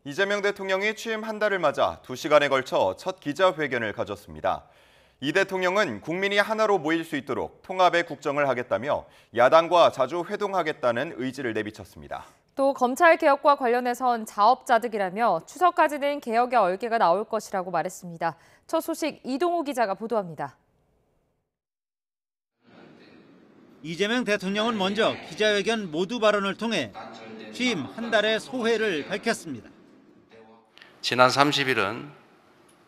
이재명 대통령이 취임 한 달을 맞아 2시간에 걸쳐 첫 기자회견을 가졌습니다. 이 대통령은 국민이 하나로 모일 수 있도록 통합의 국정을 하겠다며 야당과 자주 회동하겠다는 의지를 내비쳤습니다. 또 검찰 개혁과 관련해선 자업자득이라며 추석까지는 개혁의 얼개가 나올 것이라고 말했습니다. 첫 소식 이동우 기자가 보도합니다. 이재명 대통령은 먼저 기자회견 모두 발언을 통해 취임 한 달의 소회를 밝혔습니다. 지난 30일은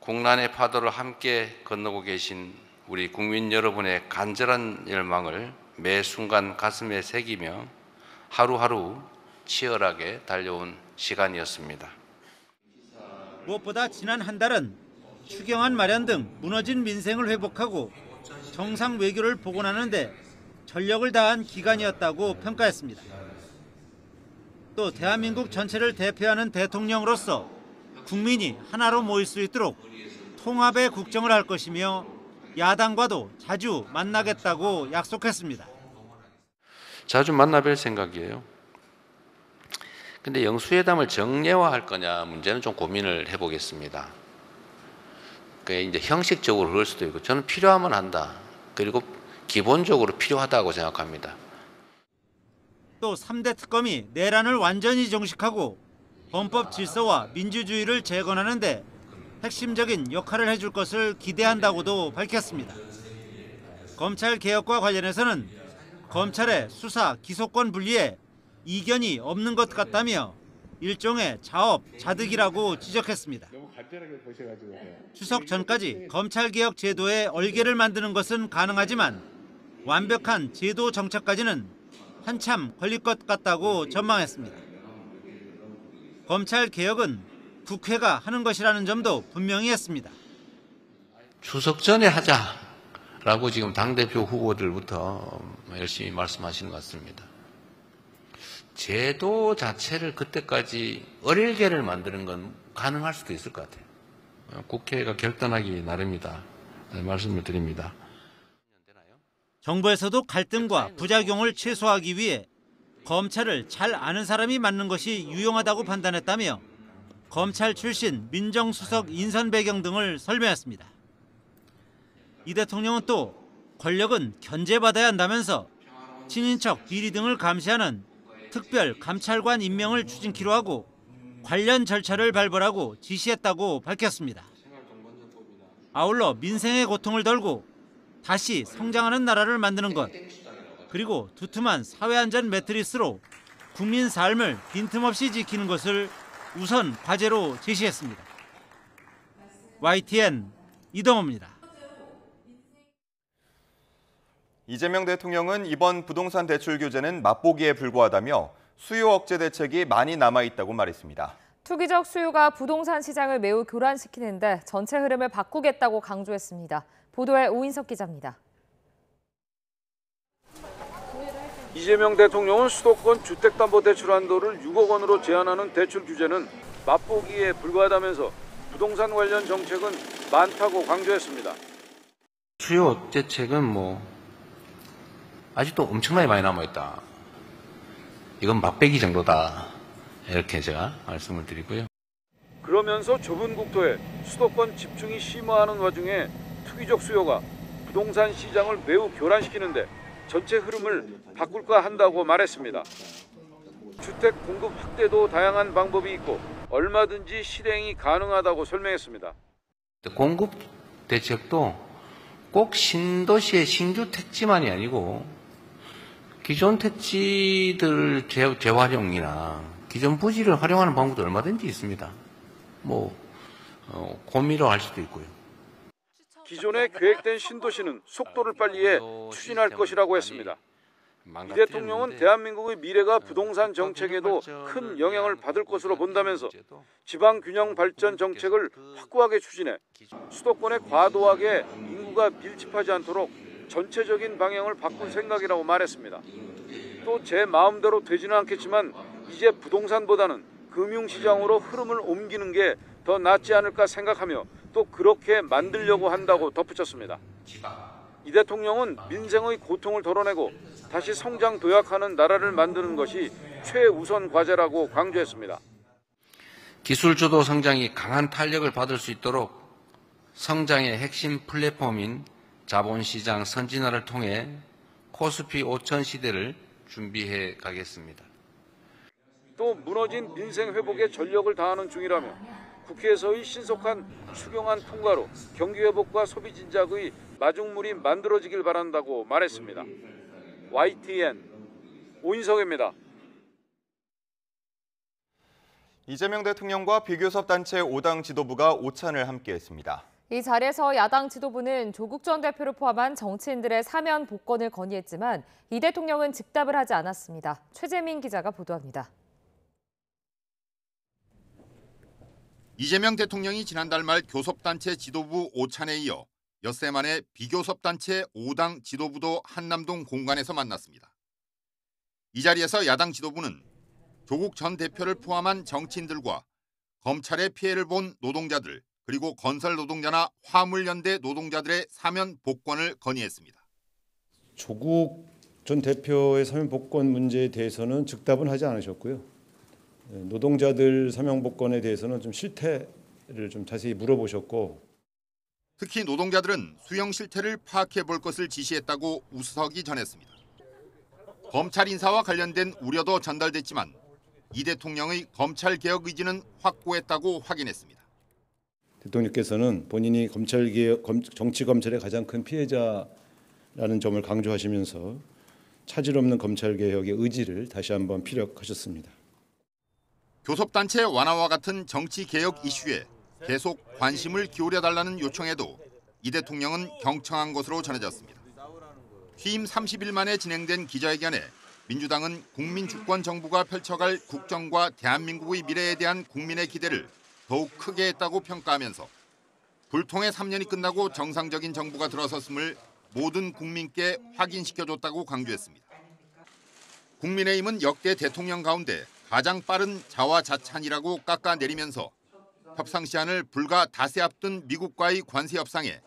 국난의 파도를 함께 건너고 계신 우리 국민 여러분의 간절한 열망을 매 순간 가슴에 새기며 하루하루 치열하게 달려온 시간이었습니다. 무엇보다 지난 한 달은 추경안 마련 등 무너진 민생을 회복하고 정상 외교를 복원하는 데 전력을 다한 기간이었다고 평가했습니다. 또 대한민국 전체를 대표하는 대통령으로서 국민이 하나로 모일 수 있도록 통합의 국정을 할 것이며 야당과도 자주 만나겠다고 약속했습니다. 자주 만나뵐 생각이에요. 근데 영수회담을 정례화할 거냐 문제는 좀 고민을 해보겠습니다. 그게 이제 형식적으로 그럴 수도 있고 저는 필요하면 한다. 그리고 기본적으로 필요하다고 생각합니다. 또 3대 특검이 내란을 완전히 종식하고 헌법 질서와 민주주의를 재건하는 데 핵심적인 역할을 해줄 것을 기대한다고도 밝혔습니다. 검찰 개혁과 관련해서는 검찰의 수사, 기소권 분리에 이견이 없는 것 같다며 일종의 자업자득이라고 지적했습니다. 추석 전까지 검찰개혁 제도의 얼개를 만드는 것은 가능하지만 완벽한 제도 정착까지는 한참 걸릴 것 같다고 전망했습니다. 검찰 개혁은 국회가 하는 것이라는 점도 분명히 했습니다. 추석 전에 하자라고 지금 당대표 후보들부터 열심히 말씀하시는 것 같습니다. 제도 자체를 그때까지 얼개를 만드는 건 가능할 수도 있을 것 같아요. 국회가 결단하기 나름이다. 말씀을 드립니다. 정부에서도 갈등과 부작용을 최소화하기 위해 검찰을 잘 아는 사람이 맡는 것이 유용하다고 판단했다며 검찰 출신 민정수석 인선 배경 등을 설명했습니다. 이 대통령은 또 권력은 견제받아야 한다면서 친인척 비리 등을 감시하는 특별 감찰관 임명을 추진키로 하고 관련 절차를 발벌하고 지시했다고 밝혔습니다. 아울러 민생의 고통을 덜고 다시 성장하는 나라를 만드는 것, 그리고 두툼한 사회안전 매트리스로 국민 삶을 빈틈없이 지키는 것을 우선 과제로 제시했습니다. YTN 이동호입니다. 이재명 대통령은 이번 부동산 대출 규제는 맛보기에 불과하다며 수요 억제 대책이 많이 남아있다고 말했습니다. 투기적 수요가 부동산 시장을 매우 교란시키는데 전체 흐름을 바꾸겠다고 강조했습니다. 보도에 오인석 기자입니다. 이재명 대통령은 수도권 주택담보대출 한도를 6억 원으로 제한하는 대출 규제는 맛보기에 불과하다면서 부동산 관련 정책은 많다고 강조했습니다. 수요 억제책은 아직도 엄청나게 많이 남아있다. 이건 맛배기 정도다. 이렇게 제가 말씀을 드리고요. 그러면서 좁은 국토에 수도권 집중이 심화하는 와중에 투기적 수요가 부동산 시장을 매우 교란시키는데 전체 흐름을 바꿀까 한다고 말했습니다. 주택 공급 확대도 다양한 방법이 있고 얼마든지 실행이 가능하다고 설명했습니다. 공급 대책도 꼭 신도시의 신규 택지만이 아니고 기존 택지들 재활용이나 기존 부지를 활용하는 방법도 얼마든지 있습니다. 고미로 할 수도 있고요. 기존에 계획된 신도시는 속도를 빨리해 추진할 것이라고 했습니다. 이 대통령은 대한민국의 미래가 부동산 정책에도 큰 영향을 받을 것으로 본다면서 지방균형 발전 정책을 확고하게 추진해 수도권에 과도하게 인구가 밀집하지 않도록 전체적인 방향을 바꿀 생각이라고 말했습니다. 또 제 마음대로 되지는 않겠지만 이제 부동산보다는 금융시장으로 흐름을 옮기는 게 더 낫지 않을까 생각하며 또 그렇게 만들려고 한다고 덧붙였습니다. 이 대통령은 민생의 고통을 덜어내고 다시 성장 도약하는 나라를 만드는 것이 최우선 과제라고 강조했습니다. 기술주도 성장이 강한 탄력을 받을 수 있도록 성장의 핵심 플랫폼인 자본시장 선진화를 통해 코스피 5천 시대를 준비해 가겠습니다. 또 무너진 민생 회복에 전력을 다하는 중이라며 국회에서의 신속한 추경안 통과로 경기 회복과 소비 진작의 마중물이 만들어지길 바란다고 말했습니다. YTN 오인성입니다. 이재명 대통령과 비교섭 단체 5당 지도부가 오찬을 함께했습니다. 이 자리에서 야당 지도부는 조국 전 대표를 포함한 정치인들의 사면 복권을 건의했지만 이 대통령은 즉답을 하지 않았습니다. 최재민 기자가 보도합니다. 이재명 대통령이 지난달 말 교섭단체 지도부 오찬에 이어 엿새 만에 비교섭단체 5당 지도부도 한남동 공간에서 만났습니다. 이 자리에서 야당 지도부는 조국 전 대표를 포함한 정치인들과 검찰의 피해를 본 노동자들 그리고 건설 노동자나 화물연대 노동자들의 사면 복권을 건의했습니다. 조국 전 대표의 사면 복권 문제에 대해서는 즉답은 하지 않으셨고요. 노동자들 사면 복권에 대해서는 좀 실태를 좀 자세히 물어보셨고, 특히 노동자들은 수용 실태를 파악해 볼 것을 지시했다고 우수석이 전했습니다. 검찰 인사와 관련된 우려도 전달됐지만 이 대통령의 검찰 개혁 의지는 확고했다고 확인했습니다. 대통령께서는 본인이 정치 검찰의 가장 큰 피해자라는 점을 강조하시면서 차질 없는 검찰 개혁의 의지를 다시 한번 피력하셨습니다. 교섭단체 완화와 같은 정치 개혁 이슈에 계속 관심을 기울여달라는 요청에도 이 대통령은 경청한 것으로 전해졌습니다. 취임 30일 만에 진행된 기자회견에 민주당은 국민 주권 정부가 펼쳐갈 국정과 대한민국의 미래에 대한 국민의 기대를 더욱 크게 했다고 평가하면서 불통의 3년이 끝나고 정상적인 정부가 들어섰음을 모든 국민께 확인시켜줬다고 강조했습니다. 국민의힘은 역대 대통령 가운데 가장 빠른 자화자찬이라고 깎아내리면서 협상 시한을 불과 닷새 앞둔 미국과의 관세 협상에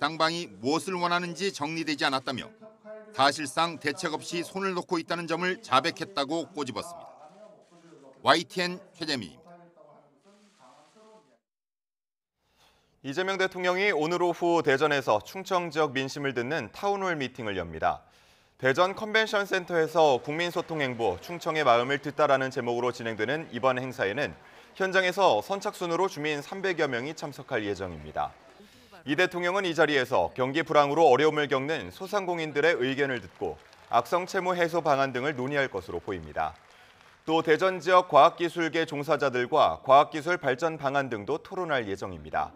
쌍방이 무엇을 원하는지 정리되지 않았다며 사실상 대책 없이 손을 놓고 있다는 점을 자백했다고 꼬집었습니다. YTN 최재민입니다. 이재명 대통령이 오늘 오후 대전에서 충청 지역 민심을 듣는 타운홀 미팅을 엽니다. 대전 컨벤션 센터에서 국민소통행보 충청의 마음을 듣다라는 제목으로 진행되는 이번 행사에는 현장에서 선착순으로 주민 300여 명이 참석할 예정입니다. 이 대통령은 이 자리에서 경기 불황으로 어려움을 겪는 소상공인들의 의견을 듣고 악성 채무 해소 방안 등을 논의할 것으로 보입니다. 또 대전 지역 과학기술계 종사자들과 과학기술 발전 방안 등도 토론할 예정입니다.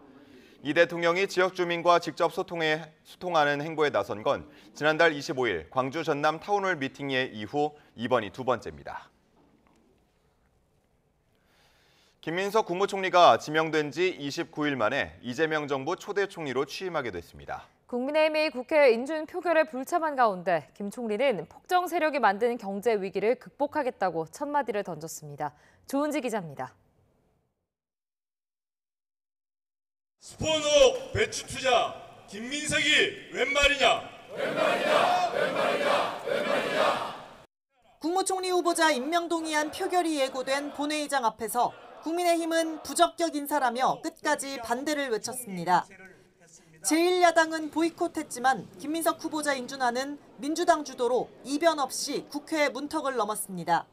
이 대통령이 지역 주민과 직접 소통하는 행보에 나선 건 지난달 25일 광주 전남 타운홀 미팅 이후 이번이 두 번째입니다. 김민석 국무총리가 지명된 지 29일 만에 이재명 정부 초대 총리로 취임하게 됐습니다. 국민의힘이 국회 인준 표결에 불참한 가운데 김 총리는 폭정 세력이 만든 경제 위기를 극복하겠다고 첫마디를 던졌습니다. 조은지 기자입니다. 스폰옥 배추 투자 김민석이 웬 말이냐? 국무총리 후보자 임명동의안 표결이 예고된 본회의장 앞에서 국민의힘은 부적격 인사라며 끝까지 반대를 외쳤습니다. 제1야당은 보이콧했지만 김민석 후보자 인준안은 민주당 주도로 이변 없이 국회 문턱을 넘었습니다.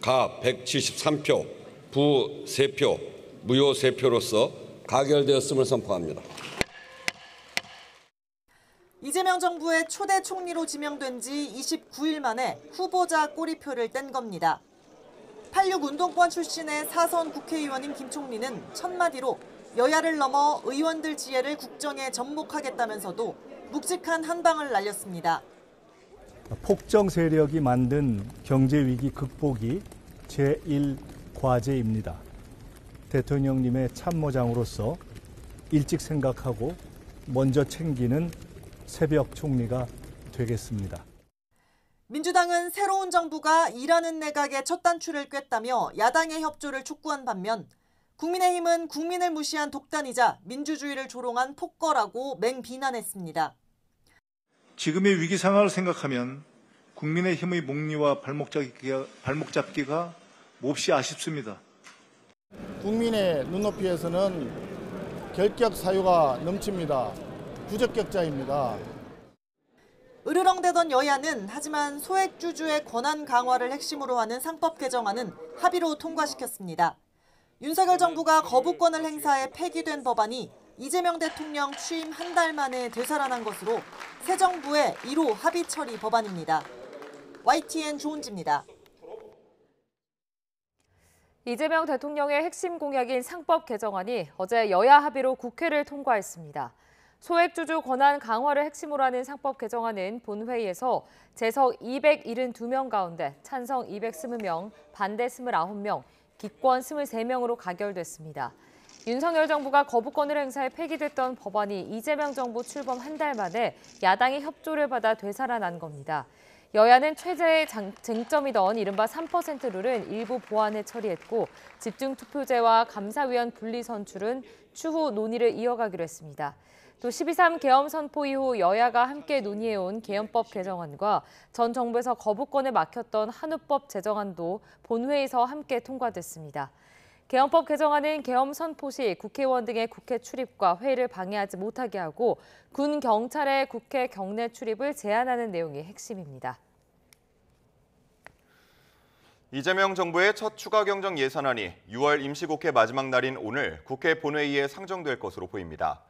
가 173표, 부 3표, 무효 3표로서 가결되었음을 선포합니다. 이재명 정부의 초대 총리로 지명된 지 29일 만에 후보자 꼬리표를 뗀 겁니다. 86 운동권 출신의 사선 국회의원인 김 총리는 첫마디로 여야를 넘어 의원들 지혜를 국정에 접목하겠다면서도 묵직한 한방을 날렸습니다. 폭정 세력이 만든 경제 위기 극복이 제1과제입니다. 대통령님의 참모장으로서 일찍 생각하고 먼저 챙기는 새벽 총리가 되겠습니다. 민주당은 새로운 정부가 일하는 내각의 첫 단추를 꿰다며 야당의 협조를 촉구한 반면 국민의힘은 국민을 무시한 독단이자 민주주의를 조롱한 폭거라고 맹비난했습니다. 지금의 위기 상황을 생각하면 국민의힘의 목리와 발목 잡기가 몹시 아쉽습니다. 국민의 눈높이에서는 결격 사유가 넘칩니다. 부적격자입니다. 으르렁대던 여야는 하지만 소액주주의 권한 강화를 핵심으로 하는 상법 개정안은 합의로 통과시켰습니다. 윤석열 정부가 거부권을 행사해 폐기된 법안이 이재명 대통령 취임 한 달 만에 되살아난 것으로 새 정부의 1호 합의 처리 법안입니다. YTN 조은지입니다. 이재명 대통령의 핵심 공약인 상법 개정안이 어제 여야 합의로 국회를 통과했습니다. 소액주주 권한 강화를 핵심으로 하는 상법 개정안은 본회의에서 재석 272명 가운데 찬성 220명, 반대 29명, 기권 23명으로 가결됐습니다. 윤석열 정부가 거부권을 행사해 폐기됐던 법안이 이재명 정부 출범 한 달 만에 야당의 협조를 받아 되살아난 겁니다. 여야는 최재의 쟁점이던 이른바 3% 룰은 일부 보완해 처리했고 집중투표제와 감사위원 분리 선출은 추후 논의를 이어가기로 했습니다. 또 12.3 계엄 선포 이후 여야가 함께 논의해온 계엄법 개정안과 전 정부에서 거부권을 막혔던 한우법 제정안도 본회의에서 함께 통과됐습니다. 계엄법 개정안은 계엄 선포 시 국회의원 등의 국회 출입과 회의를 방해하지 못하게 하고 군 경찰의 국회 경내 출입을 제한하는 내용이 핵심입니다. 이재명 정부의 첫 추가 경정 예산안이 6월 임시국회 마지막 날인 오늘 국회 본회의에 상정될 것으로 보입니다.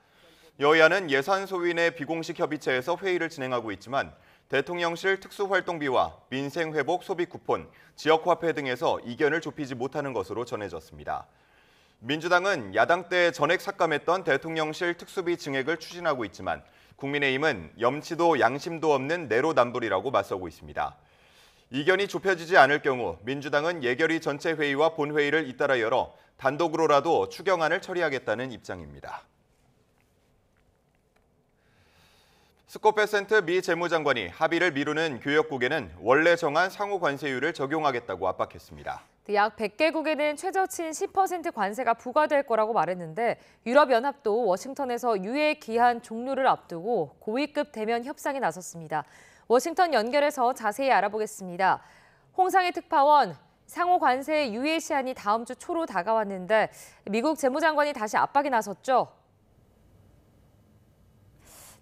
여야는 예산 소위내 비공식 협의체에서 회의를 진행하고 있지만 대통령실 특수활동비와 민생회복 소비 쿠폰, 지역화폐 등에서 이견을 좁히지 못하는 것으로 전해졌습니다. 민주당은 야당 때 전액 삭감했던 대통령실 특수비 증액을 추진하고 있지만 국민의힘은 염치도 양심도 없는 내로남불이라고 맞서고 있습니다. 이견이 좁혀지지 않을 경우 민주당은 예결위 전체 회의와 본회의를 잇따라 열어 단독으로라도 추경안을 처리하겠다는 입장입니다. 스콧베센트 미 재무장관이 합의를 미루는 교역국에는 원래 정한 상호 관세율을 적용하겠다고 압박했습니다. 약 100개국에는 최저치인 10% 관세가 부과될 거라고 말했는데 유럽연합도 워싱턴에서 유예 기한 종료를 앞두고 고위급 대면 협상에 나섰습니다. 워싱턴 연결해서 자세히 알아보겠습니다. 홍상희 특파원, 상호 관세 유예 시한이 다음 주 초로 다가왔는데 미국 재무장관이 다시 압박에 나섰죠?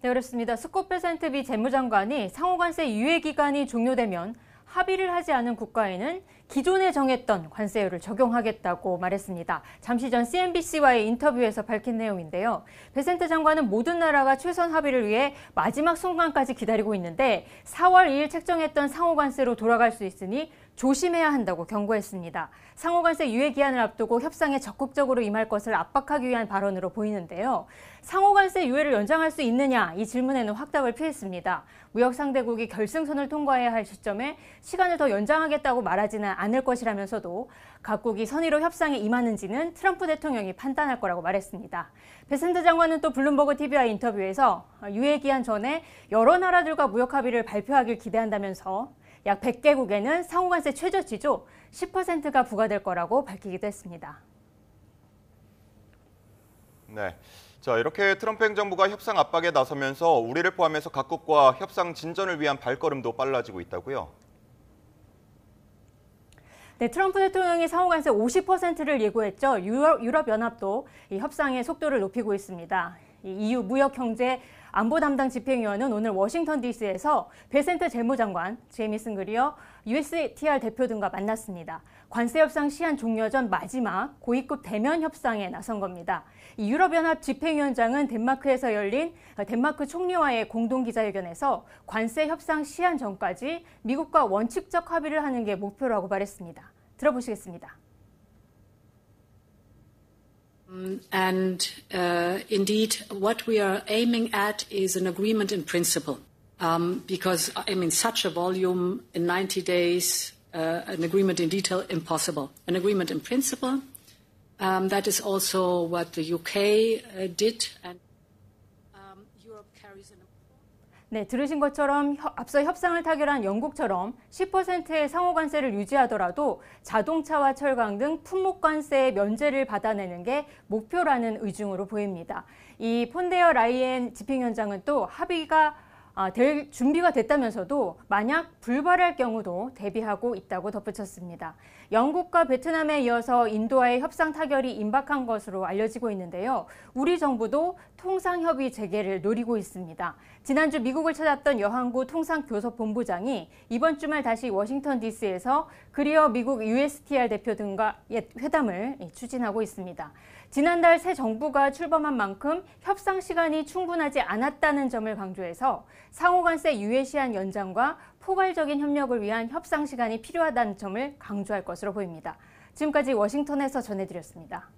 네, 그렇습니다. 스콧베센트 미 재무장관이 상호관세 유예 기간이 종료되면 합의를 하지 않은 국가에는 기존에 정했던 관세율을 적용하겠다고 말했습니다. 잠시 전 CNBC와의 인터뷰에서 밝힌 내용인데요. 베센트 장관은 모든 나라가 최선 합의를 위해 마지막 순간까지 기다리고 있는데 4월 2일 책정했던 상호관세로 돌아갈 수 있으니 조심해야 한다고 경고했습니다. 상호관세 유예 기한을 앞두고 협상에 적극적으로 임할 것을 압박하기 위한 발언으로 보이는데요. 상호관세 유예를 연장할 수 있느냐 이 질문에는 확답을 피했습니다. 무역 상대국이 결승선을 통과해야 할 시점에 시간을 더 연장하겠다고 말하지는 않을 것이라면서도 각국이 선의로 협상에 임하는지는 트럼프 대통령이 판단할 거라고 말했습니다. 베센트 장관은 또 블룸버그 TV와의 인터뷰에서 유예 기한 전에 여러 나라들과 무역 합의를 발표하길 기대한다면서 약 100개국에는 상호관세 최저치조 10%가 부과될 거라고 밝히기도 했습니다. 네. 자, 이렇게 트럼프 행정부가 협상 압박에 나서면서 우리를 포함해서 각국과 협상 진전을 위한 발걸음도 빨라지고 있다고요? 네, 트럼프 대통령이 상호관세 50%를 예고했죠. 유럽연합도 이 협상의 속도를 높이고 있습니다. EU 무역경제 안보 담당 집행위원은 오늘 워싱턴 DC에서 베센트 재무장관, 제이미슨 그리어 USTR 대표 등과 만났습니다. 관세 협상 시한 종료 전 마지막 고위급 대면 협상에 나선 겁니다. 이 유럽연합 집행위원장은 덴마크에서 열린 덴마크 총리와의 공동기자회견에서 관세 협상 시한 전까지 미국과 원칙적 합의를 하는 게 목표라고 말했습니다. 들어보시겠습니다. Indeed, what we are aiming at is an agreement in principle. Because, such a volume in 90 days, an agreement in detail, impossible. An agreement in principle, that is also what the UK did. And Europe carries an 네, 들으신 것처럼 앞서 협상을 타결한 영국처럼 10%의 상호관세를 유지하더라도 자동차와 철강 등 품목관세의 면제를 받아내는 게 목표라는 의중으로 보입니다. 이 폰데어 라이엔 집행위원장은 또 합의가 될 준비가 됐다면서도 만약 불발할 경우도 대비하고 있다고 덧붙였습니다. 영국과 베트남에 이어서 인도와의 협상 타결이 임박한 것으로 알려지고 있는데요. 우리 정부도 통상협의 재개를 노리고 있습니다. 지난주 미국을 찾았던 여항구 통상교섭본부장이 이번 주말 다시 워싱턴 DC에서 그리어 미국 USTR 대표 등과 회담을 추진하고 있습니다. 지난달 새 정부가 출범한 만큼 협상 시간이 충분하지 않았다는 점을 강조해서 상호간세 유예 시한 연장과 포괄적인 협력을 위한 협상 시간이 필요하다는 점을 강조할 것으로 보입니다. 지금까지 워싱턴에서 전해드렸습니다.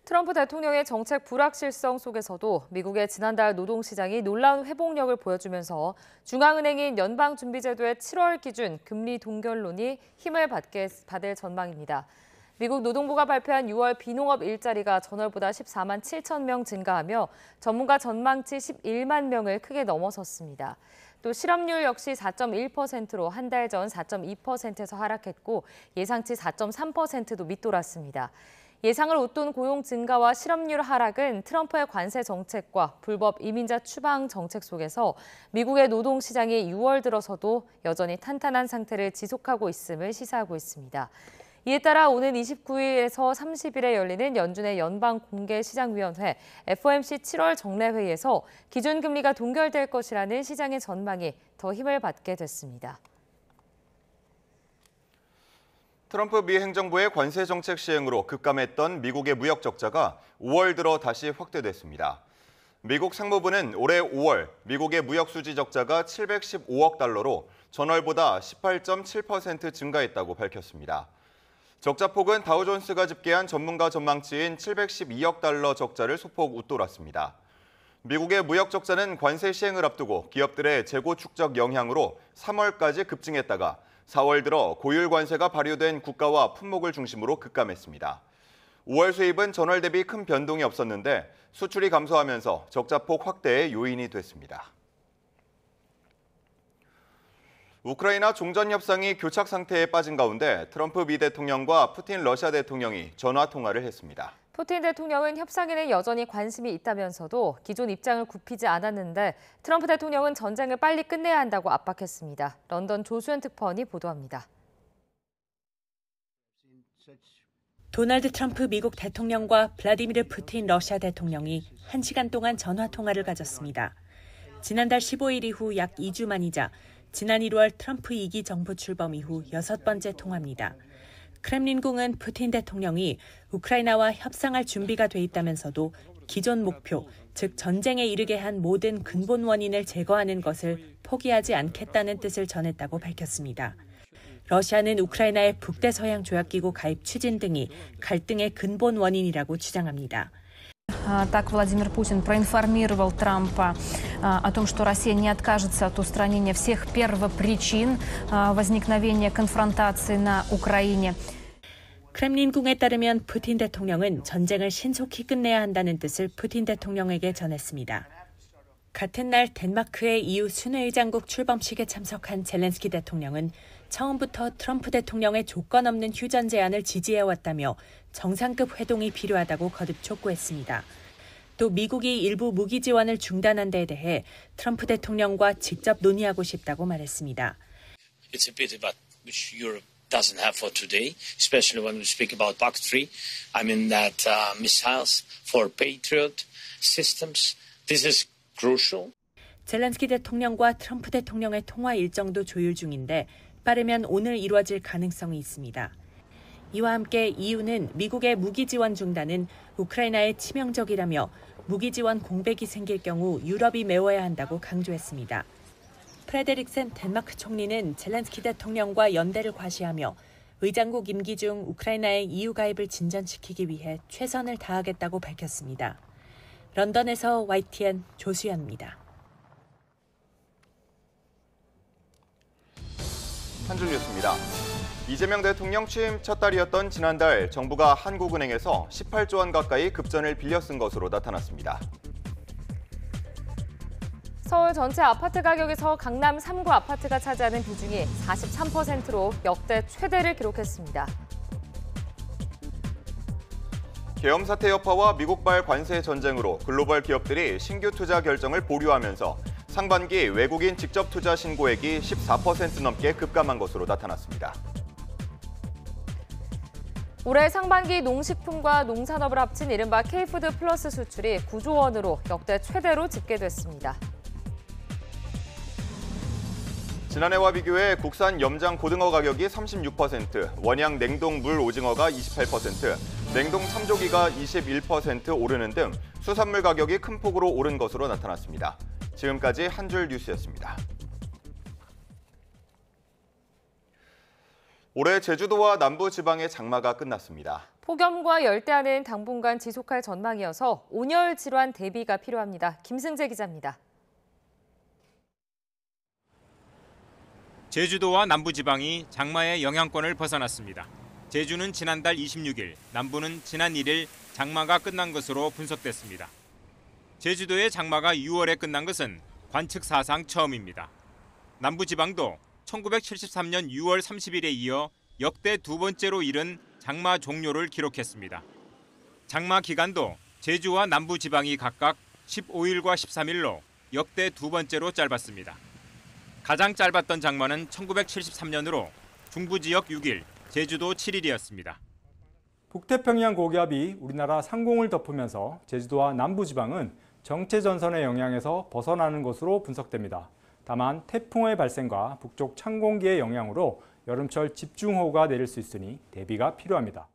트럼프 대통령의 정책 불확실성 속에서도 미국의 지난달 노동시장이 놀라운 회복력을 보여주면서 중앙은행인 연방준비제도의 7월 기준 금리 동결론이 힘을 받을 전망입니다. 미국 노동부가 발표한 6월 비농업 일자리가 전월보다 14만 7천 명 증가하며 전문가 전망치 11만 명을 크게 넘어섰습니다. 또 실업률 역시 4.1%로 한 달 전 4.2%에서 하락했고 예상치 4.3%도 밑돌았습니다. 예상을 웃돈 고용 증가와 실업률 하락은 트럼프의 관세 정책과 불법 이민자 추방 정책 속에서 미국의 노동시장이 6월 들어서도 여전히 탄탄한 상태를 지속하고 있음을 시사하고 있습니다. 이에 따라 오는 29일에서 30일에 열리는 연준의 연방공개시장위원회 FOMC 7월 정례회의에서 기준금리가 동결될 것이라는 시장의 전망이 더 힘을 받게 됐습니다. 트럼프 미 행정부의 관세 정책 시행으로 급감했던 미국의 무역 적자가 5월 들어 다시 확대됐습니다. 미국 상무부는 올해 5월 미국의 무역 수지 적자가 715억 달러로 전월보다 18.7% 증가했다고 밝혔습니다. 적자폭은 다우존스가 집계한 전문가 전망치인 712억 달러 적자를 소폭 웃돌았습니다. 미국의 무역 적자는 관세 시행을 앞두고 기업들의 재고 축적 영향으로 3월까지 급증했다가 4월 들어 고율 관세가 발효된 국가와 품목을 중심으로 급감했습니다. 5월 수입은 전월 대비 큰 변동이 없었는데 수출이 감소하면서 적자폭 확대의 요인이 됐습니다. 우크라이나 종전 협상이 교착 상태에 빠진 가운데 트럼프 미 대통령과 푸틴 러시아 대통령이 전화 통화를 했습니다. 푸틴 대통령은 협상에는 여전히 관심이 있다면서도 기존 입장을 굽히지 않았는데 트럼프 대통령은 전쟁을 빨리 끝내야 한다고 압박했습니다. 런던 조수연 특파원이 보도합니다. 도널드 트럼프 미국 대통령과 블라디미르 푸틴 러시아 대통령이 1시간 동안 전화 통화를 가졌습니다. 지난달 15일 이후 약 2주 만이자 지난 1월 트럼프 2기 정부 출범 이후 6번째 통화입니다. 크렘린궁은 푸틴 대통령이 우크라이나와 협상할 준비가 돼 있다면서도 기존 목표, 즉 전쟁에 이르게 한 모든 근본 원인을 제거하는 것을 포기하지 않겠다는 뜻을 전했다고 밝혔습니다. 러시아는 우크라이나의 북대서양 조약기구 가입 추진 등이 갈등의 근본 원인이라고 주장합니다. Так Владимир Путин проинформировал Трампа о том, что Россия не откажется от устранения всех первопричин возникновения конфронтации на Украине. 크렘린궁에 따르면 푸틴 대통령은 전쟁을 신속히 끝내야 한다는 뜻을 푸틴 대통령에게 전했습니다. 같은 날 덴마크의 EU 순회의장국 출범식에 참석한 젤렌스키 대통령은 처음부터 트럼프 대통령의 조건 없는 휴전 제안을 지지해왔다며 정상급 회동이 필요하다고 거듭 촉구했습니다. 또 미국이 일부 무기 지원을 중단한 데에 대해 트럼프 대통령과 직접 논의하고 싶다고 말했습니다. It's a bit about which Europe doesn't have for today, especially when we speak about PAC-3. I mean that missiles for Patriot systems. This is crucial. 젤렌스키 대통령과 트럼프 대통령의 통화 일정도 조율 중인데 빠르면 오늘 이루어질 가능성이 있습니다. 이와 함께 EU는 미국의 무기 지원 중단은 우크라이나에 치명적이라며 무기 지원 공백이 생길 경우 유럽이 메워야 한다고 강조했습니다. 프레데릭센 덴마크 총리는 젤렌스키 대통령과 연대를 과시하며 의장국 임기 중 우크라이나의 EU 가입을 진전시키기 위해 최선을 다하겠다고 밝혔습니다. 런던에서 YTN 조수연입니다. 한 줄 뉴스입니다. 이재명 대통령 취임 첫 달이었던 지난달 정부가 한국은행에서 18조 원 가까이 급전을 빌려 쓴 것으로 나타났습니다. 서울 전체 아파트 가격에서 강남 3구 아파트가 차지하는 비중이 43%로 역대 최대를 기록했습니다. 계엄 사태 여파와 미국발 관세 전쟁으로 글로벌 기업들이 신규 투자 결정을 보류하면서 상반기 외국인 직접 투자 신고액이 14% 넘게 급감한 것으로 나타났습니다. 올해 상반기 농식품과 농산업을 합친 이른바 K푸드 플러스 수출이 9조 원으로 역대 최대로 집계됐습니다. 지난해와 비교해 국산 염장 고등어 가격이 36%, 원양 냉동 물 오징어가 28%, 냉동 참조기가 21% 오르는 등 수산물 가격이 큰 폭으로 오른 것으로 나타났습니다. 지금까지 한 줄 뉴스였습니다. 올해 제주도와 남부 지방의 장마가 끝났습니다. 폭염과 열대야는 당분간 지속할 전망이어서 온열 질환 대비가 필요합니다. 김승재 기자입니다. 제주도와 남부지방이 장마의 영향권을 벗어났습니다. 제주는 지난달 26일, 남부는 지난 1일 장마가 끝난 것으로 분석됐습니다. 제주도의 장마가 6월에 끝난 것은 관측 사상 처음입니다. 남부지방도 1973년 6월 30일에 이어 역대 두 번째로 이른 장마 종료를 기록했습니다. 장마 기간도 제주와 남부지방이 각각 15일과 13일로 역대 두 번째로 짧았습니다. 가장 짧았던 장마는 1973년으로 중부지역 6일, 제주도 7일이었습니다. 북태평양 고기압이 우리나라 상공을 덮으면서 제주도와 남부지방은 정체전선의 영향에서 벗어나는 것으로 분석됩니다. 다만 태풍의 발생과 북쪽 찬 공기의 영향으로 여름철 집중호우가 내릴 수 있으니 대비가 필요합니다.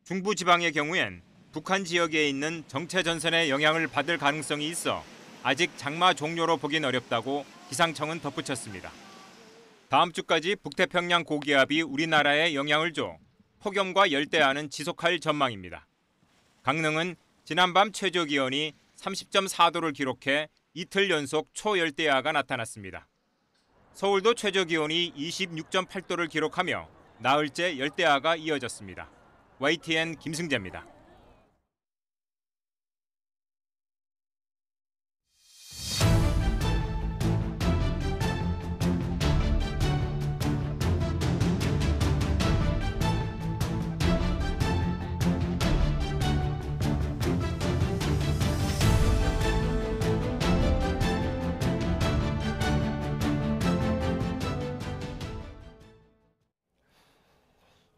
중부지방의 경우엔 북한 지역에 있는 정체전선의 영향을 받을 가능성이 있어 아직 장마 종료로 보긴 어렵다고 기상청은 덧붙였습니다. 다음 주까지 북태평양 고기압이 우리나라에 영향을 줘 폭염과 열대야는 지속할 전망입니다. 강릉은 지난밤 최저기온이 30.4도를 기록해 이틀 연속 초열대야가 나타났습니다. 서울도 최저기온이 26.8도를 기록하며 나흘째 열대야가 이어졌습니다. YTN 김승재입니다.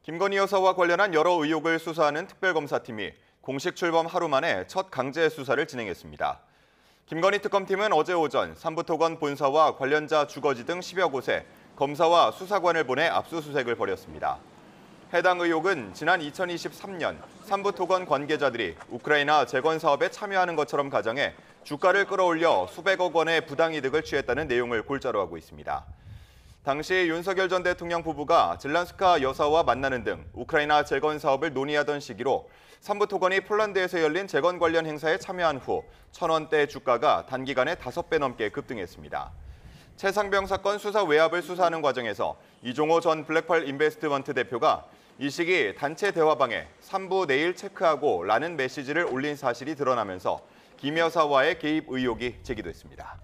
김건희 여사와 관련한 여러 의혹을 수사하는 특별검사팀이 공식 출범 하루 만에 첫 강제 수사를 진행했습니다. 김건희 특검팀은 어제 오전 삼부토건 본사와 관련자 주거지 등 10여 곳에 검사와 수사관을 보내 압수수색을 벌였습니다. 해당 의혹은 지난 2023년 삼부토건 관계자들이 우크라이나 재건 사업에 참여하는 것처럼 가정해 주가를 끌어올려 수백억 원의 부당이득을 취했다는 내용을 골자로 하고 있습니다. 당시 윤석열 전 대통령 부부가 질란스카 여사와 만나는 등 우크라이나 재건 사업을 논의하던 시기로 삼부토건이 폴란드에서 열린 재건 관련 행사에 참여한 후 1,000원대 주가가 단기간에 5배 넘게 급등했습니다. 최상병 사건 수사 외압을 수사하는 과정에서 이종호 전 블랙펄 인베스트먼트 대표가 이 시기 단체 대화방에 삼부 내일 체크하고 라는 메시지를 올린 사실이 드러나면서 김 여사와의 개입 의혹이 제기됐습니다.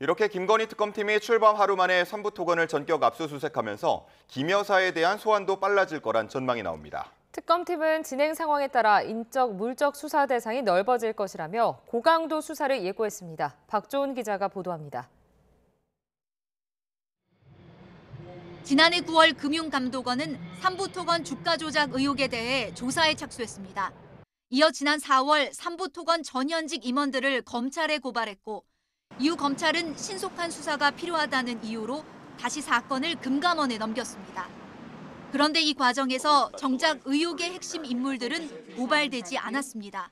이렇게 김건희 특검팀이 출범 하루 만에 삼부토건을 전격 압수수색하면서 김 여사에 대한 소환도 빨라질 거란 전망이 나옵니다. 특검팀은 진행 상황에 따라 인적, 물적 수사 대상이 넓어질 것이라며 고강도 수사를 예고했습니다. 박조은 기자가 보도합니다. 지난해 9월 금융감독원은 삼부토건 주가 조작 의혹에 대해 조사에 착수했습니다. 이어 지난 4월 삼부토건 전현직 임원들을 검찰에 고발했고 이후 검찰은 신속한 수사가 필요하다는 이유로 다시 사건을 금감원에 넘겼습니다. 그런데 이 과정에서 정작 의혹의 핵심 인물들은 고발되지 않았습니다.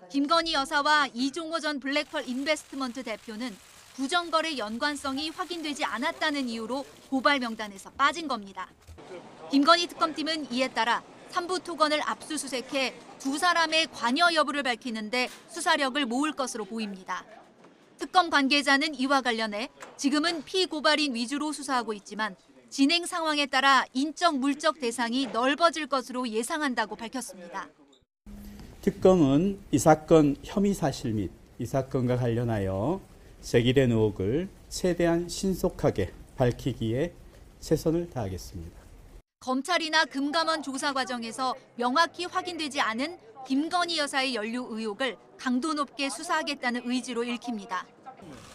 김건희 여사와 이종호 전 블랙펄 인베스트먼트 대표는 부정거래 연관성이 확인되지 않았다는 이유로 고발 명단에서 빠진 겁니다. 김건희 특검팀은 이에 따라 삼부토건을 압수수색해 두 사람의 관여 여부를 밝히는데 수사력을 모을 것으로 보입니다. 특검 관계자는 이와 관련해 지금은 피고발인 위주로 수사하고 있지만 진행 상황에 따라 인적, 물적 대상이 넓어질 것으로 예상한다고 밝혔습니다. 특검은 이 사건 혐의 사실 및 이 사건과 관련하여 제기된 의혹을 최대한 신속하게 밝히기에 최선을 다하겠습니다. 검찰이나 금감원 조사 과정에서 명확히 확인되지 않은 김건희 여사의 연루 의혹을 강도 높게 수사하겠다는 의지로 읽힙니다.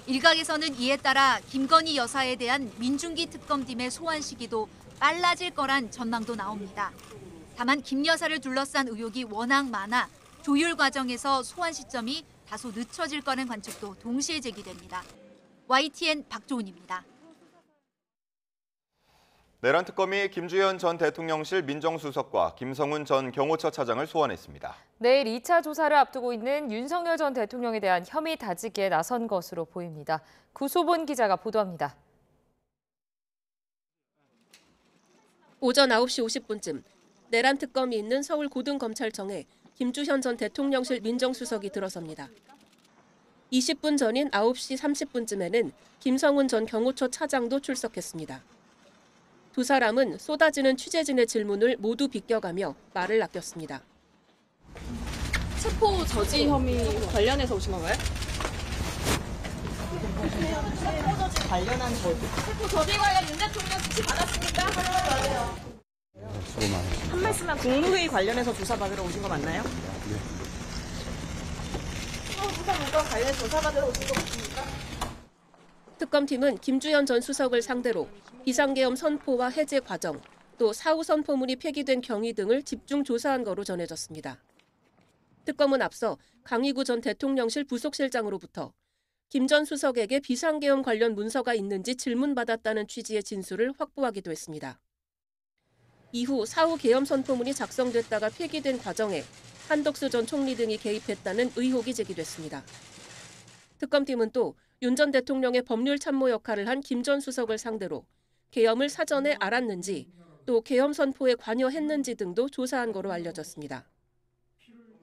일각에서는 이에 따라 김건희 여사에 대한 민중기 특검팀의 소환 시기도 빨라질 거란 전망도 나옵니다. 다만 김 여사를 둘러싼 의혹이 워낙 많아 조율 과정에서 소환 시점이 다소 늦춰질 거라는 관측도 동시에 제기됩니다. YTN 박조은입니다. 내란 특검이 김주현 전 대통령실 민정수석과 김성훈 전 경호처 차장을 소환했습니다. 내일 2차 조사를 앞두고 있는 윤석열 전 대통령에 대한 혐의 다지기에 나선 것으로 보입니다. 구소본 기자가 보도합니다. 오전 9시 50분쯤 내란 특검이 있는 서울 고등검찰청에 김주현 전 대통령실 민정수석이 들어섭니다. 20분 전인 9시 30분쯤에는 김성훈 전 경호처 차장도 출석했습니다. 두 사람은 쏟아지는 취재진의 질문을 모두 비껴가며 말을 아꼈습니다. 체포 저지 혐의 관련해서 오신 건가요? 체포 저지 관련한 저지. 체포 저지 관련 윤 대통령 지시 받았습니까? 수고 많으십니다. 한 말씀만 국무회의 관련해서 조사받으러 오신 거 맞나요? 네. 수사과 관련 조사받으러 오신 거 맞습니까? 특검팀은 김주현 전 수석을 상대로 비상계엄 선포와 해제 과정, 또 사후 선포문이 폐기된 경위 등을 집중 조사한 거로 전해졌습니다. 특검은 앞서 강희구 전 대통령실 부속실장으로부터 김 전 수석에게 비상계엄 관련 문서가 있는지 질문받았다는 취지의 진술을 확보하기도 했습니다. 이후 사후 계엄 선포문이 작성됐다가 폐기된 과정에 한덕수 전 총리 등이 개입했다는 의혹이 제기됐습니다. 특검팀은 또 윤 전 대통령의 법률 참모 역할을 한 김 전 수석을 상대로 계엄을 사전에 알았는지 또 계엄 선포에 관여했는지 등도 조사한 거로 알려졌습니다.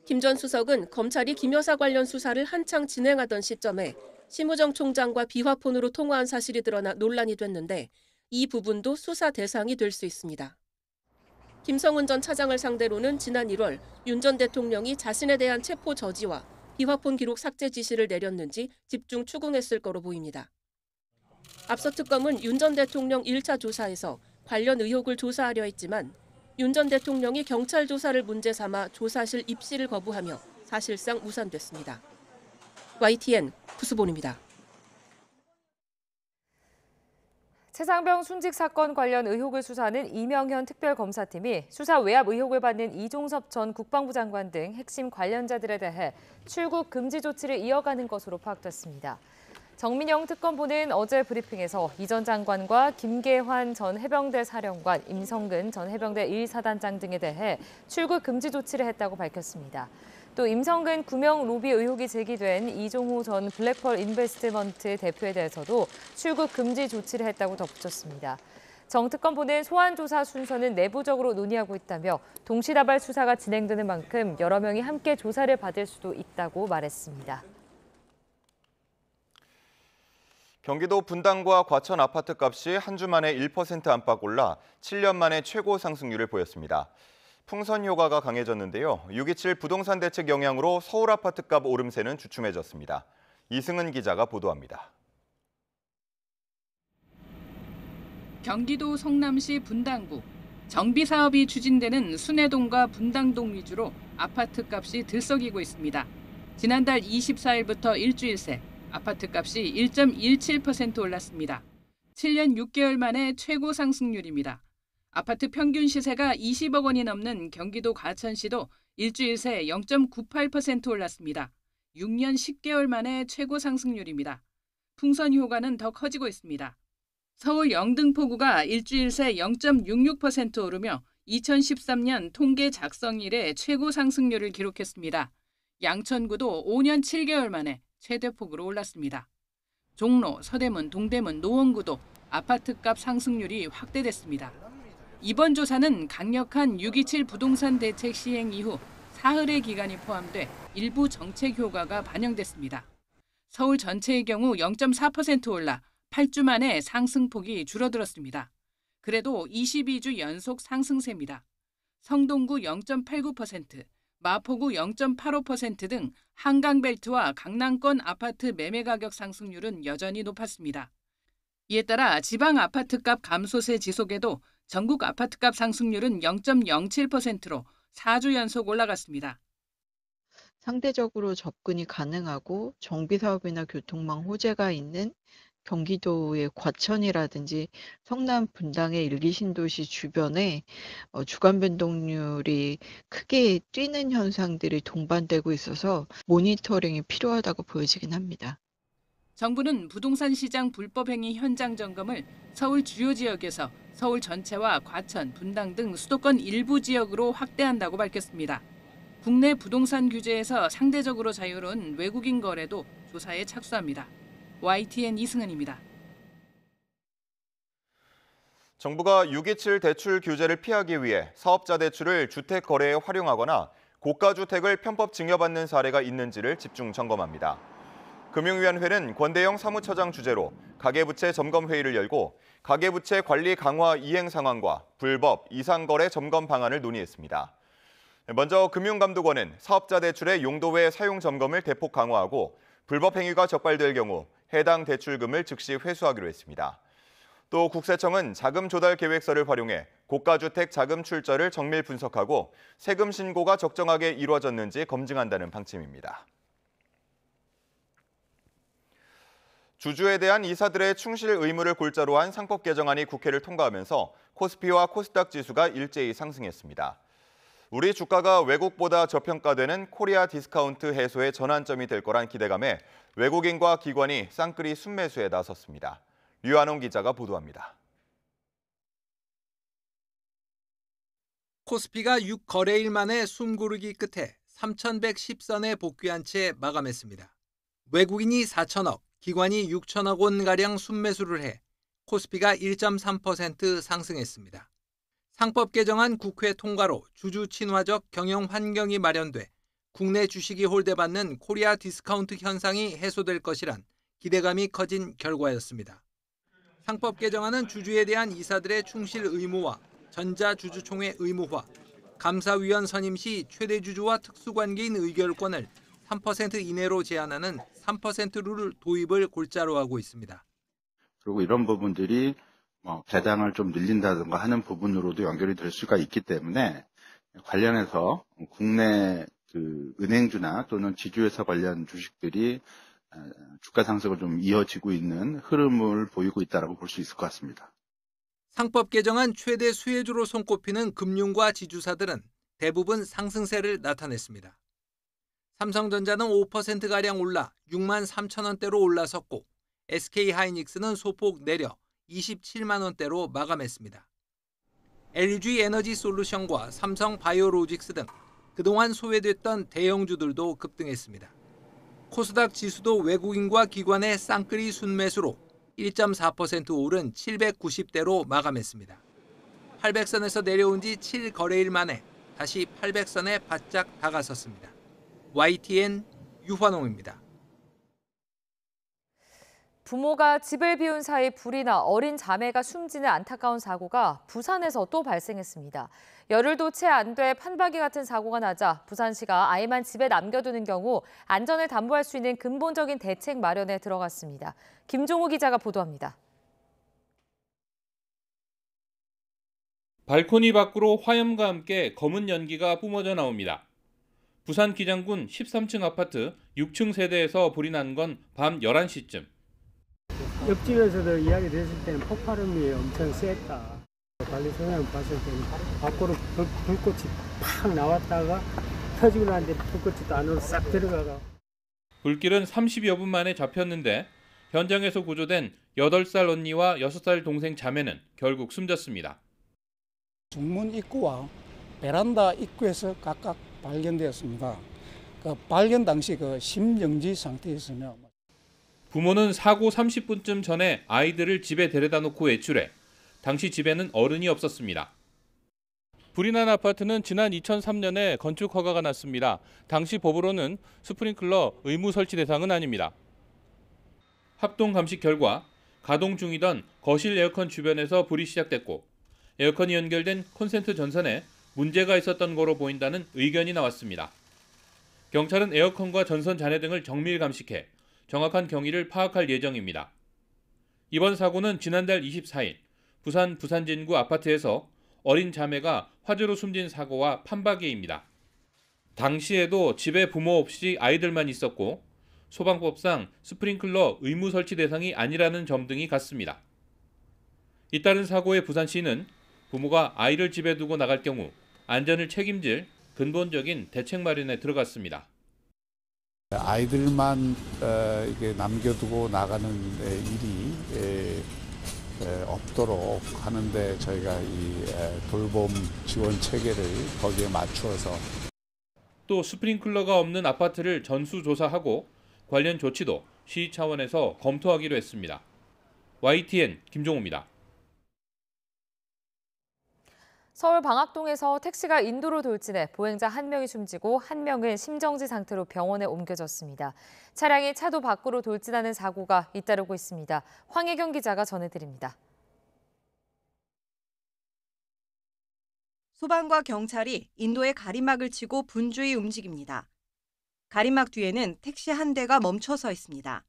김 전 수석은 검찰이 김 여사 관련 수사를 한창 진행하던 시점에 심우정 총장과 비화폰으로 통화한 사실이 드러나 논란이 됐는데 이 부분도 수사 대상이 될 수 있습니다. 김성훈 전 차장을 상대로는 지난 1월 윤 전 대통령이 자신에 대한 체포 저지와 비화폰 기록 삭제 지시를 내렸는지 집중 추궁했을 거로 보입니다. 앞서 특검은 윤 전 대통령 1차 조사에서 관련 의혹을 조사하려 했지만 윤 전 대통령이 경찰 조사를 문제 삼아 조사실 입실을 거부하며 사실상 무산됐습니다. YTN 구수본입니다. 최상병 순직 사건 관련 의혹을 수사하는 이명현 특별검사팀이 수사 외압 의혹을 받는 이종섭 전 국방부 장관 등 핵심 관련자들에 대해 출국 금지 조치를 이어가는 것으로 파악됐습니다. 정민영 특검보는 어제 브리핑에서 이 전 장관과 김계환 전 해병대 사령관, 임성근 전 해병대 1사단장 등에 대해 출국 금지 조치를 했다고 밝혔습니다. 또 임성근 구명 로비 의혹이 제기된 이종호 전 블랙펄 인베스트먼트 대표에 대해서도 출국 금지 조치를 했다고 덧붙였습니다. 정 특검보는 소환 조사 순서는 내부적으로 논의하고 있다며 동시다발 수사가 진행되는 만큼 여러 명이 함께 조사를 받을 수도 있다고 말했습니다. 경기도 분당과 과천 아파트값이 한 주 만에 1% 안팎 올라 7년 만에 최고 상승률을 보였습니다. 풍선 효과가 강해졌는데요. 6.27 부동산 대책 영향으로 서울 아파트값 오름세는 주춤해졌습니다. 이승은 기자가 보도합니다. 경기도 성남시 분당구. 정비 사업이 추진되는 순회동과 분당동 위주로 아파트값이 들썩이고 있습니다. 지난달 24일부터 일주일 새 아파트값이 1.17% 올랐습니다. 7년 6개월 만에 최고 상승률입니다. 아파트 평균 시세가 20억 원이 넘는 경기도 과천시도 일주일 새 0.98% 올랐습니다. 6년 10개월 만에 최고 상승률입니다. 풍선 효과는 더 커지고 있습니다. 서울 영등포구가 일주일 새 0.66% 오르며 2013년 통계 작성 이래 최고 상승률을 기록했습니다. 양천구도 5년 7개월 만에 최대폭으로 올랐습니다. 종로, 서대문, 동대문, 노원구도 아파트값 상승률이 확대됐습니다. 이번 조사는 강력한 6.27 부동산 대책 시행 이후 사흘의 기간이 포함돼 일부 정책 효과가 반영됐습니다. 서울 전체의 경우 0.4% 올라 8주 만에 상승폭이 줄어들었습니다. 그래도 22주 연속 상승세입니다. 성동구 0.89%, 마포구 0.85% 등 한강벨트와 강남권 아파트 매매 가격 상승률은 여전히 높았습니다. 이에 따라 지방 아파트값 감소세 지속에도 전국 아파트값 상승률은 0.07%로 4주 연속 올라갔습니다. 상대적으로 접근이 가능하고 정비사업이나 교통망 호재가 있는 경기도의 과천이라든지 성남 분당의 1, 2신도시 주변에 주간 변동률이 크게 뛰는 현상들이 동반되고 있어서 모니터링이 필요하다고 보여지긴 합니다. 정부는 부동산 시장 불법 행위 현장 점검을 서울 주요 지역에서 서울 전체와 과천, 분당 등 수도권 일부 지역으로 확대한다고 밝혔습니다. 국내 부동산 규제에서 상대적으로 자유로운 외국인 거래도 조사에 착수합니다. YTN 이승은입니다. 정부가 627 대출 규제를 피하기 위해 사업자 대출을 주택 거래에 활용하거나 고가주택을 편법 증여받는 사례가 있는지를 집중 점검합니다. 금융위원회는 권대영 사무처장 주재로 가계부채 점검회의를 열고 가계부채 관리 강화 이행 상황과 불법 이상거래 점검 방안을 논의했습니다. 먼저 금융감독원은 사업자 대출의 용도 외 사용 점검을 대폭 강화하고 불법 행위가 적발될 경우 해당 대출금을 즉시 회수하기로 했습니다. 또 국세청은 자금 조달 계획서를 활용해 고가주택 자금 출처를 정밀 분석하고 세금 신고가 적정하게 이루어졌는지 검증한다는 방침입니다. 주주에 대한 이사들의 충실 의무를 골자로 한 상법 개정안이 국회를 통과하면서 코스피와 코스닥 지수가 일제히 상승했습니다. 우리 주가가 외국보다 저평가되는 코리아 디스카운트 해소의 전환점이 될 거란 기대감에 외국인과 기관이 쌍끌이 순매수에 나섰습니다. 류한홍 기자가 보도합니다. 코스피가 6거래일 만에 숨고르기 끝에 3,110선에 복귀한 채 마감했습니다. 외국인이 4천억, 기관이 6천억 원가량 순매수를 해 코스피가 1.3% 상승했습니다. 상법 개정안 국회 통과로 주주 친화적 경영 환경이 마련돼 국내 주식이 홀대받는 코리아 디스카운트 현상이 해소될 것이란 기대감이 커진 결과였습니다. 상법 개정안은 주주에 대한 이사들의 충실 의무와 전자주주총회 의무화, 감사위원 선임 시 최대 주주와 특수관계인 의결권을 3% 이내로 제한하는 3% 룰 도입을 골자로 하고 있습니다. 그리고 이런 부분들이 배당을 좀 늘린다든가 하는 부분으로도 연결이 될 수가 있기 때문에 관련해서 국내 은행주나 또는 지주회사 관련 주식들이 주가 상승을 좀 이어지고 있는 흐름을 보이고 있다고 볼 수 있을 것 같습니다. 상법 개정안 최대 수혜주로 손꼽히는 금융과 지주사들은 대부분 상승세를 나타냈습니다. 삼성전자는 5%가량 올라 6만 3천 원대로 올라섰고 SK하이닉스는 소폭 내려 27만 원대로 마감했습니다. LG 에너지 솔루션과 삼성 바이오로직스 등 그동안 소외됐던 대형주들도 급등했습니다. 코스닥 지수도 외국인과 기관의 쌍끌이 순매수로 1.4% 오른 790대로 마감했습니다. 800선에서 내려온 지 7거래일 만에 다시 800선에 바짝 다가섰습니다. YTN 유환홍입니다. 부모가 집을 비운 사이 불이 나 어린 자매가 숨지는 안타까운 사고가 부산에서 또 발생했습니다. 열흘도 채 안 돼 판박이 같은 사고가 나자 부산시가 아이만 집에 남겨두는 경우 안전을 담보할 수 있는 근본적인 대책 마련에 들어갔습니다. 김종우 기자가 보도합니다. 발코니 밖으로 화염과 함께 검은 연기가 뿜어져 나옵니다. 부산 기장군 13층 아파트 6층 세대에서 불이 난 건 밤 11시쯤. 옆집에서도 이야기 됐을 때는 폭발음이 엄청 셌다. 관리소장 봤을 때는 밖으로 불꽃이 팍 나왔다가 터지고 나는데 불꽃이 또 안으로 싹 들어가가. 불길은 30여 분 만에 잡혔는데 현장에서 구조된 8살 언니와 6살 동생 자매는 결국 숨졌습니다. 중문 입구와 베란다 입구에서 각각 발견되었습니다. 발견 당시 심정지 상태였으며 부모는 사고 30분쯤 전에 아이들을 집에 데려다 놓고 외출해 당시 집에는 어른이 없었습니다. 불이 난 아파트는 지난 2003년에 건축 허가가 났습니다. 당시 법으로는 스프링클러 의무 설치 대상은 아닙니다. 합동 감식 결과 가동 중이던 거실 에어컨 주변에서 불이 시작됐고 에어컨이 연결된 콘센트 전선에 문제가 있었던 거로 보인다는 의견이 나왔습니다. 경찰은 에어컨과 전선 잔해 등을 정밀 감식해 정확한 경위를 파악할 예정입니다. 이번 사고는 지난달 24일 부산 부산진구 아파트에서 어린 자매가 화재로 숨진 사고와 판박이입니다. 당시에도 집에 부모 없이 아이들만 있었고 소방법상 스프링클러 의무 설치 대상이 아니라는 점 등이 같습니다. 잇따른 사고에 부산시는 부모가 아이를 집에 두고 나갈 경우 안전을 책임질 근본적인 대책 마련에 들어갔습니다. 아이들만 이게 남겨두고 나가는 일이 없도록 하는데 저희가 이 돌봄 지원 체계를 거기에 맞추어서 또 스프링클러가 없는 아파트를 전수조사하고 관련 조치도 시 차원에서 검토하기로 했습니다. YTN 김종호입니다. 서울 방학동에서 택시가 인도로 돌진해 보행자 1명이 숨지고 1명은 심정지 상태로 병원에 옮겨졌습니다. 차량이 차도 밖으로 돌진하는 사고가 잇따르고 있습니다. 황혜경 기자가 전해드립니다. 소방과 경찰이 인도에 가림막을 치고 분주히 움직입니다. 가림막 뒤에는 택시 한 대가 멈춰서 있습니다.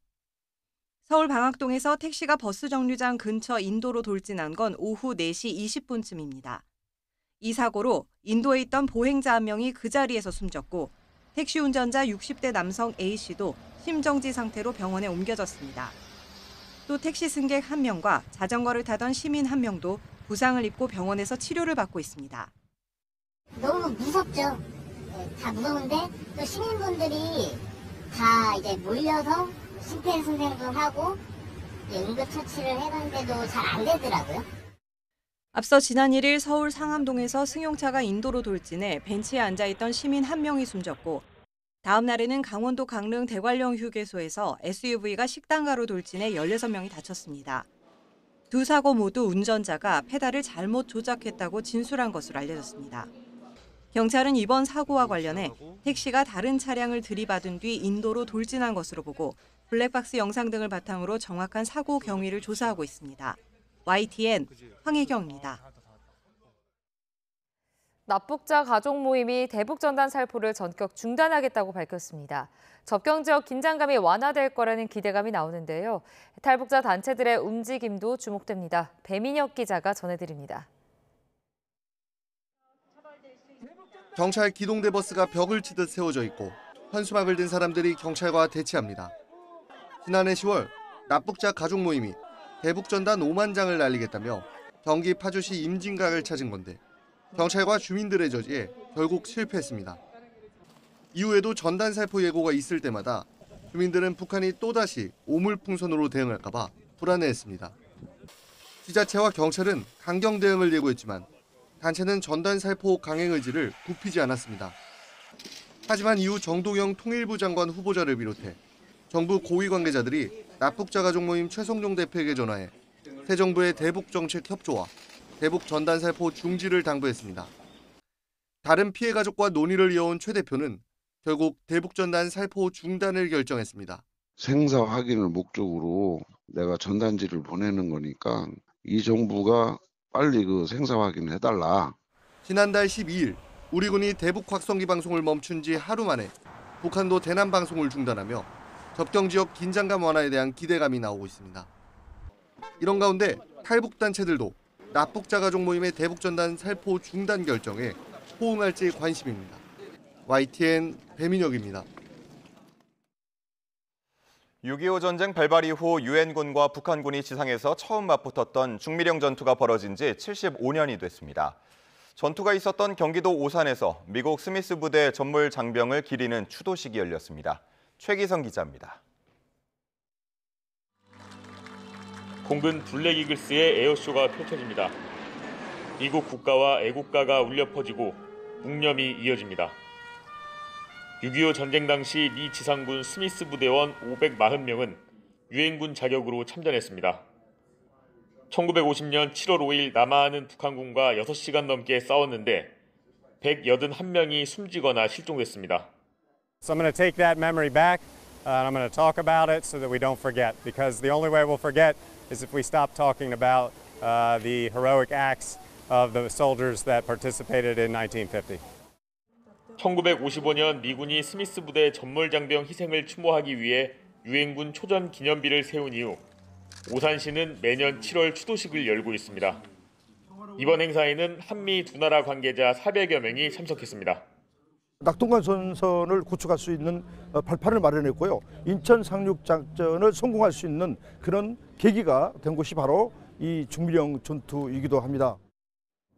서울 방학동에서 택시가 버스 정류장 근처 인도로 돌진한 건 오후 4시 20분쯤입니다. 이 사고로 인도에 있던 보행자 1명이 그 자리에서 숨졌고 택시 운전자 60대 남성 A씨도 심정지 상태로 병원에 옮겨졌습니다. 또 택시 승객 1명과 자전거를 타던 시민 1명도 부상을 입고 병원에서 치료를 받고 있습니다. 너무 무섭죠. 다 무서운데 또 시민분들이 다 이제 몰려서 심폐소생술하고 응급처치를 해봤는데도 잘 안 되더라고요. 앞서 지난 1일 서울 상암동에서 승용차가 인도로 돌진해 벤치에 앉아있던 시민 1명이 숨졌고 다음 날에는 강원도 강릉 대관령 휴게소에서 SUV가 식당가로 돌진해 16명이 다쳤습니다. 두 사고 모두 운전자가 페달을 잘못 조작했다고 진술한 것으로 알려졌습니다. 경찰은 이번 사고와 관련해 택시가 다른 차량을 들이받은 뒤 인도로 돌진한 것으로 보고 블랙박스 영상 등을 바탕으로 정확한 사고 경위를 조사하고 있습니다. YTN 황혜경입니다. 납북자 가족 모임이 대북전단 살포를 전격 중단하겠다고 밝혔습니다. 접경 지역 긴장감이 완화될 거라는 기대감이 나오는데요. 탈북자 단체들의 움직임도 주목됩니다. 배민혁 기자가 전해드립니다. 경찰 기동대 버스가 벽을 치듯 세워져 있고 현수막을 든 사람들이 경찰과 대치합니다. 지난해 10월 납북자 가족 모임이 대북전단 5만 장을 날리겠다며 경기 파주시 임진각을 찾은 건데 경찰과 주민들의 저지에 결국 실패했습니다. 이후에도 전단 살포 예고가 있을 때마다 주민들은 북한이 또다시 오물풍선으로 대응할까 봐 불안해했습니다. 지자체와 경찰은 강경 대응을 예고했지만 단체는 전단 살포 강행 의지를 굽히지 않았습니다. 하지만 이후 정동영 통일부 장관 후보자를 비롯해 정부 고위 관계자들이 납북자 가족 모임 최성종 대표에게 전화해 새 정부의 대북 정책 협조와 대북 전단 살포 중지를 당부했습니다. 다른 피해 가족과 논의를 이어온 최 대표는 결국 대북 전단 살포 중단을 결정했습니다. 생사 확인을 목적으로 내가 전단지를 보내는 거니까 이 정부가 빨리 그 생사 확인을 해달라. 지난달 12일 우리 군이 대북 확성기 방송을 멈춘 지 하루 만에 북한도 대남 방송을 중단하며 접경 지역 긴장감 완화에 대한 기대감이 나오고 있습니다. 이런 가운데 탈북 단체들도 납북자 가족 모임의 대북 전단 살포 중단 결정에 호응할지 관심입니다. YTN 배민혁입니다. 6.25 전쟁 발발 이후 유엔군과 북한군이 지상에서 처음 맞붙었던 중미령 전투가 벌어진 지 75년이 됐습니다. 전투가 있었던 경기도 오산에서 미국 스미스 부대 전몰 장병을 기리는 추도식이 열렸습니다. 최기성 기자입니다. 공군 블랙 이글스의 에어쇼가 펼쳐집니다. 미국 국가와 애국가가 울려 퍼지고 묵념이 이어집니다. 6.25 전쟁 당시 미 지상군 스미스 부대원 540명은 유엔군 자격으로 참전했습니다. 1950년 7월 5일 남하하는 북한군과 6시간 넘게 싸웠는데 181명이 숨지거나 실종됐습니다. So I'm going to take that memory back and I'm going to talk about it so that we don't forget, because the only way we'll forget is if we stop talking about the heroic acts of the soldiers that participated in 1950. 1955년 미군이 스미스 부대 전몰장병 희생을 추모하기 위해 유엔군 초전 기념비를 세운 이후 오산시는 매년 7월 추도식을 열고 있습니다. 이번 행사에는 한미 두 나라 관계자 400여 명이 참석했습니다. 낙동강 전선을 구축할 수 있는 발판을 마련했고요. 인천 상륙 작전을 성공할 수 있는 그런 계기가 된 곳이 바로 이 중밀형 전투이기도 합니다.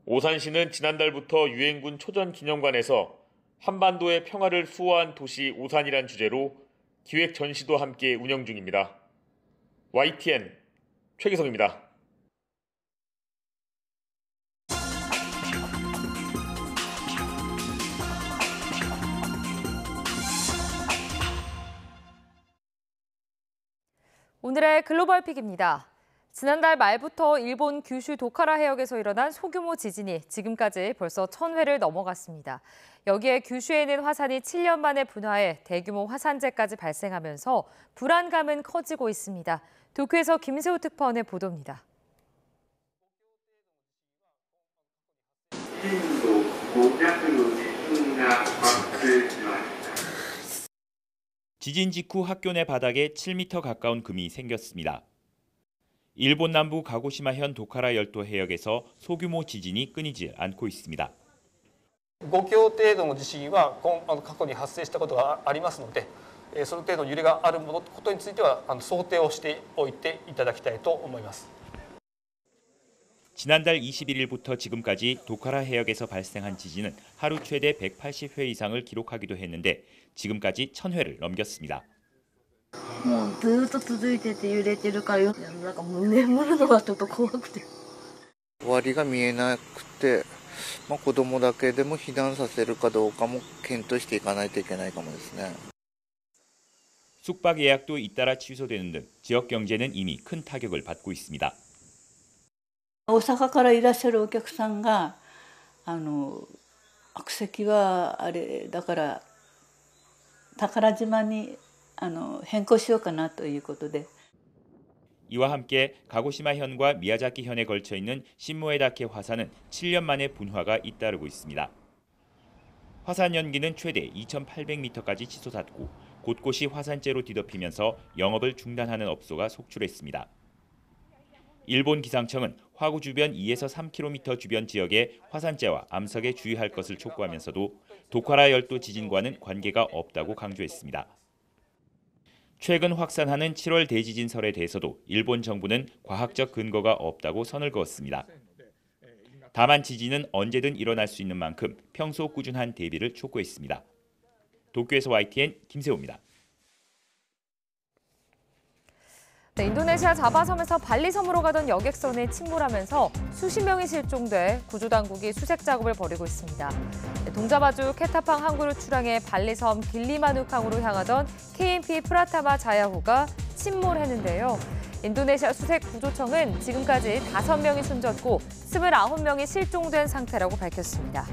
오산시는 지난달부터 유엔군 초전기념관에서 한반도의 평화를 수호한 도시 오산이란 주제로 기획 전시도 함께 운영 중입니다. YTN 최기성입니다. 오늘의 글로벌 픽입니다. 지난달 말부터 일본 규슈 도카라 해역에서 일어난 소규모 지진이 지금까지 벌써 1000회를 넘어갔습니다. 여기에 규슈에 있는 화산이 7년 만에 분화해 대규모 화산재까지 발생하면서 불안감은 커지고 있습니다. 도쿄에서 김세호 특파원의 보도입니다. 지진 직후 학교 내 바닥에 7m 가까운 금이 생겼습니다. 일본 남부 가고시마현 도카라 열도 해역에서 소규모 지진이 끊이지 않고 있습니다. 5強程度の地震は過去に発生したことがありますので、その程度の揺れがあることについては想定をしておいていただきたいと思います。 지난달 21일부터 지금까지 도카라 해역에서 발생한 지진은 하루 최대 180회 이상을 기록하기도 했는데 지금까지 1000회를 넘겼습니다. もうずっと続いてて揺れてるからなんかもう眠るのがちょっと怖くて。終わりが見えなくて、子供だけでも避難させるかどうかも検討していかないといけないかもですね. 숙박 예약도 잇따라 취소되는 등 지역 경제는 이미 큰 타격을 받고 있습니다. 大阪からいらっしゃるお客さんが国籍はあれだから宝島に変更しようかなということで. 이와 함께 가고시마현과 미야자키현에 걸쳐 있는 신무에다케 화산은 7년 만에 분화가 잇따르고 있습니다. 화산 연기는 최대 2,800m까지 치솟았고 곳곳이 화산재로 뒤덮이면서 영업을 중단하는 업소가 속출했습니다. 일본 기상청은 화구 주변 2에서 3km 주변 지역에 화산재와 암석에 주의할 것을 촉구하면서도 도카라 열도 지진과는 관계가 없다고 강조했습니다. 최근 확산하는 7월 대지진설에 대해서도 일본 정부는 과학적 근거가 없다고 선을 그었습니다. 다만 지진은 언제든 일어날 수 있는 만큼 평소 꾸준한 대비를 촉구했습니다. 도쿄에서 YTN 김세호입니다. 네, 인도네시아 자바섬에서 발리섬으로 가던 여객선이 침몰하면서 수십 명이 실종돼 구조당국이 수색 작업을 벌이고 있습니다. 네, 동자바주 케타팡 항구를 출항해 발리섬 길리마누캉으로 향하던 KMP 프라타마 자야호가 침몰했는데요. 인도네시아 수색 구조청은 지금까지 5명이 숨졌고 29명이 실종된 상태라고 밝혔습니다.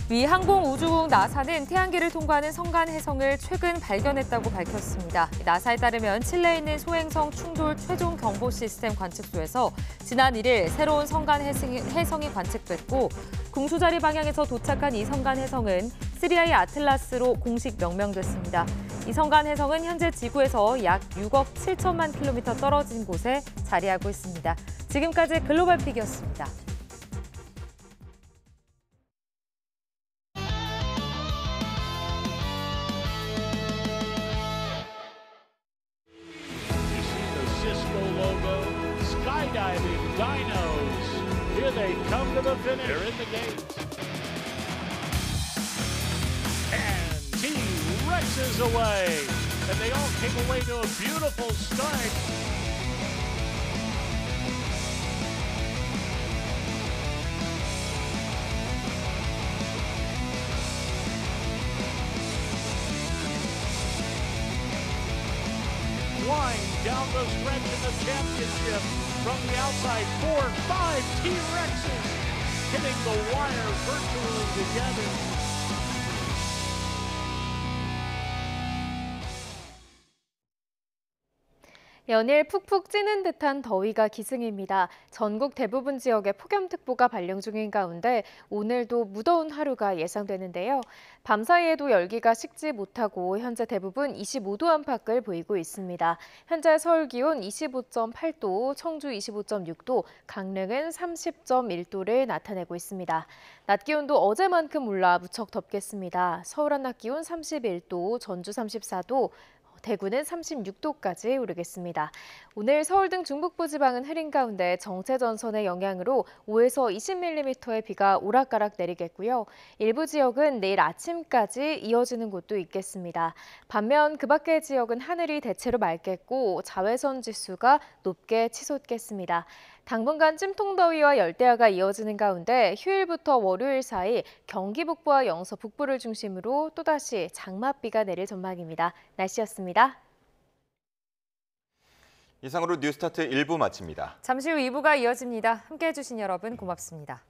미 항공우주국 나사는 태양계를 통과하는 성간 혜성을 최근 발견했다고 밝혔습니다. 나사에 따르면 칠레에 있는 소행성 충돌 최종 경보 시스템 관측소에서 지난 1일 새로운 성간 혜성이 관측됐고 궁수자리 방향에서 도착한 이 성간 혜성은 3I 아틀라스로 공식 명명됐습니다. 이 성간 혜성은 현재 지구에서 약 6억 7천만 킬로미터 떨어진 곳에 자리하고 있습니다. 지금까지 글로벌 픽이었습니다. Skydiving dinos. Here they come to the finish. They're in the gate. And T-Rex is away. And they all came away to a beautiful start. Flying down the stretch in the championship from the outside, 4, 5 T-Rexes hitting the wire virtually together. 연일 푹푹 찌는 듯한 더위가 기승입니다. 전국 대부분 지역에 폭염특보가 발령 중인 가운데 오늘도 무더운 하루가 예상되는데요. 밤사이에도 열기가 식지 못하고 현재 대부분 25도 안팎을 보이고 있습니다. 현재 서울 기온 25.8도, 청주 25.6도, 강릉은 30.1도를 나타내고 있습니다. 낮 기온도 어제만큼 올라 무척 덥겠습니다. 서울 한낮 기온 31도, 전주 34도, 대구는 36도까지 오르겠습니다. 오늘 서울 등 중북부 지방은 흐린 가운데 정체전선의 영향으로 5에서 20mm의 비가 오락가락 내리겠고요. 일부 지역은 내일 아침까지 이어지는 곳도 있겠습니다. 반면 그 밖의 지역은 하늘이 대체로 맑겠고 자외선 지수가 높게 치솟겠습니다. 당분간 찜통더위와 열대야가 이어지는 가운데 휴일부터 월요일 사이 경기 북부와 영서 북부를 중심으로 또다시 장맛비가 내릴 전망입니다. 날씨였습니다. 이상으로 뉴스타트 1부 마칩니다. 잠시 후 2부가 이어집니다. 함께해 주신 여러분 고맙습니다.